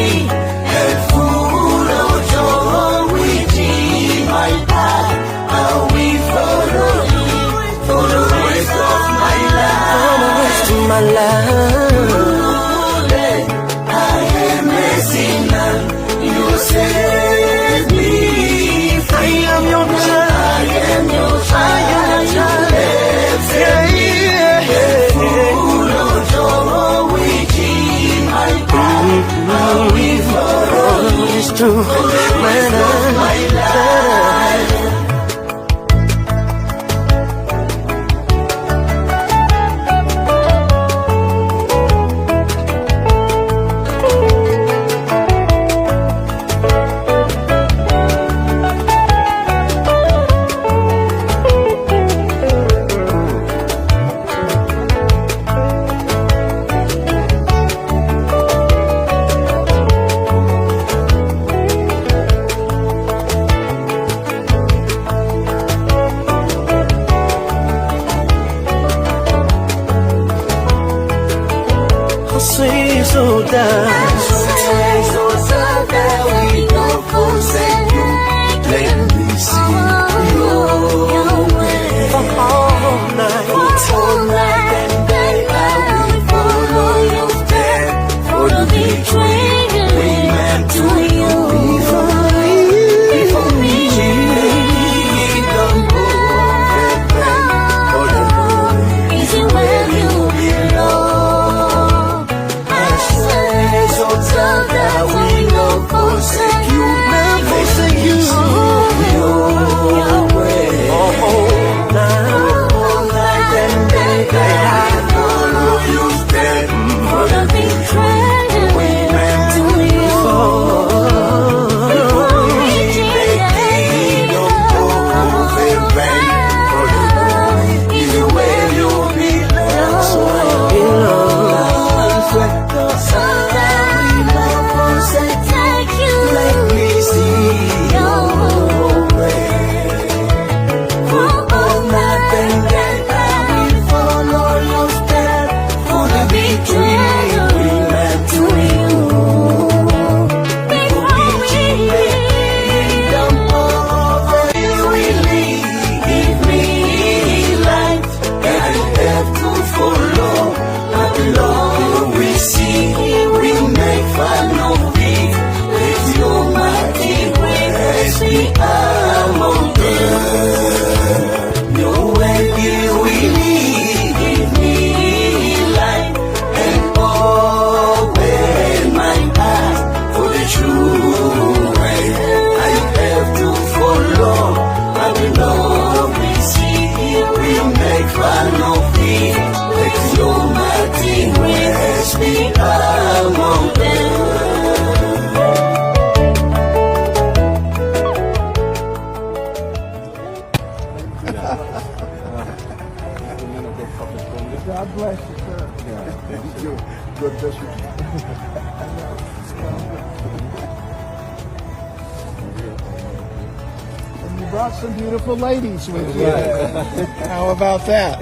and full of joy with my path. I will follow you for the rest of my life. For the rest of my life. I am a sinner. You set me free. I am your child. I am your child. I am your child. Full of joy with my path. I will follow you. It's true. For the rest of my life. God bless you, sir. Yeah, thank you. God bless you. And you brought some beautiful ladies with you. How about that?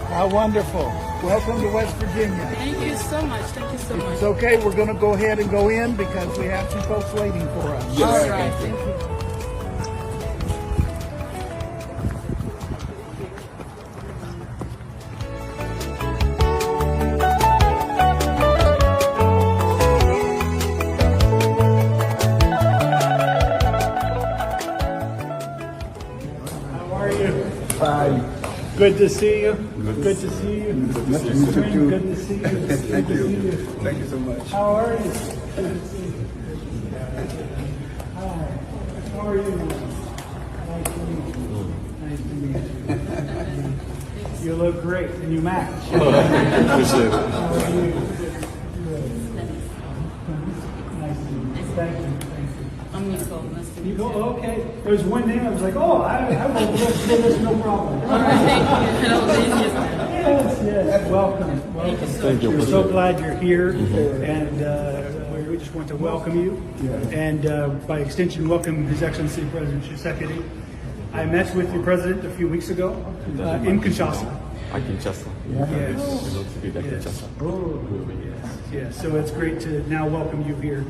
How wonderful. Welcome to West Virginia. Thank you so much. Thank you so If much. it's okay, we're going to go ahead and go in because we have some folks waiting for us. All right. Thank you. Fine. Good to see you. Good to see you. Nice to meet you too. Good to see you. Thank you. Thank you so much. How are you? Good to see you. Hi. How are you? Nice to meet you. Nice to meet you. You look great and you match. Appreciate it. How are you? Good. Nice to meet you. Thank you. I'm Nicole. Nice to meet You you. go, okay. There's one name I was like, oh, I will do this, no problem. All right. Thank you. That was the easiest time. Yes. Welcome. Welcome. Thank you. We're so glad you're here, and we just want to welcome you, and by extension, welcome His Excellency President Tshisekedi. I met with your president a few weeks ago in Kinshasa. Kinshasa. Yes. Kinshasa. Yeah, so it's great to now welcome you here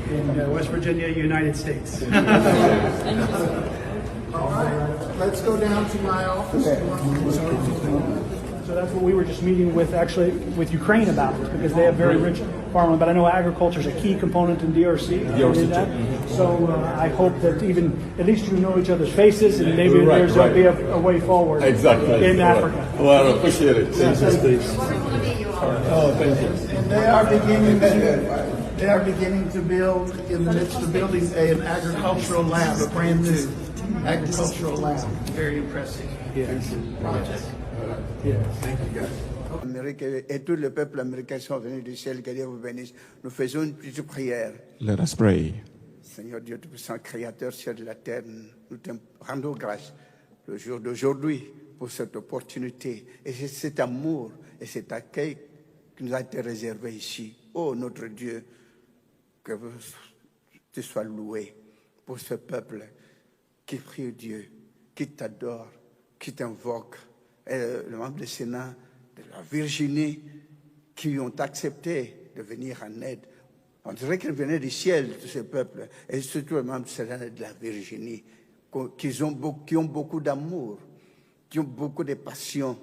in West Virginia, United States. All right, let's go down to my office. So that's what we were just meeting with, actually, with Ukraine about, because they have very rich farmland. But I know agriculture is a key component in DRC. In that. So I hope that even, at least you know each other's faces, and maybe there'll be a way forward in Africa. Well, I appreciate it. Yes, please. Oh, thank you. And they are beginning to build, in the midst of building an agricultural lab, a brand new agricultural lab. Very impressive. Project. L'Amérique et tout le peuple américain sont venus du ciel, que Dieu vous bénisse. Nous faisons une petite prière. Let us pray. Seigneur Dieu Tout-Puissant, Créateur, ciel de la terre, nous te rendons grâce le jour d'aujourd'hui pour cette opportunité et cet amour et cet accueil qui nous a été réservé ici. Oh notre Dieu, que tu sois loué pour ce peuple qui prie Dieu, qui t'adore, qui t'invoque. Et le membre du Sénat de la Virginie qui ont accepté de venir en aide. On dirait qu'ils venaient du ciel, tous ces peuples, et surtout les membres du Sénat de la Virginie, qui ont beaucoup d'amour, qui ont beaucoup de passion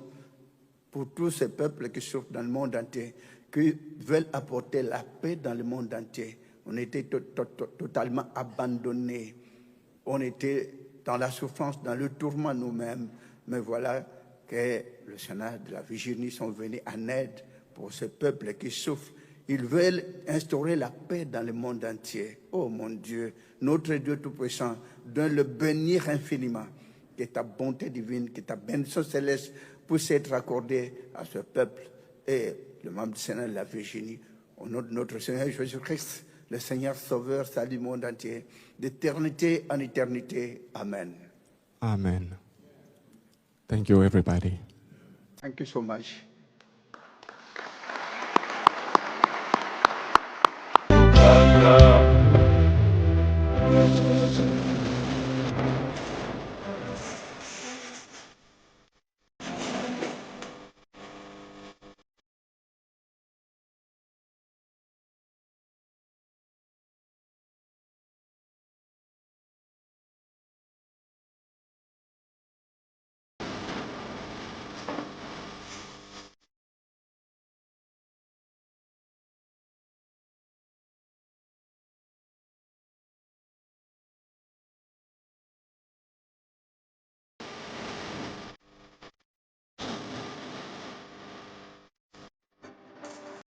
pour tous ces peuples qui souffrent dans le monde entier, qui veulent apporter la paix dans le monde entier. On était totalement abandonnés. On était dans la souffrance, dans le tourment nous-mêmes. Mais voilà que le Sénat de la Virginie sont venus en aide pour ce peuple qui souffre. Ils veulent instaurer la paix dans le monde entier. Oh mon Dieu, notre Dieu Tout-Puissant, donne le bénir infiniment. Que ta bonté divine, que ta bénédiction céleste puisse être accordée à ce peuple et le membre du Sénat de la Virginie. Au nom de notre Seigneur Jésus-Christ, le Seigneur Sauveur, salut le monde entier, d'éternité en éternité. Amen. Amen. Thank you, everybody. Thank you so much.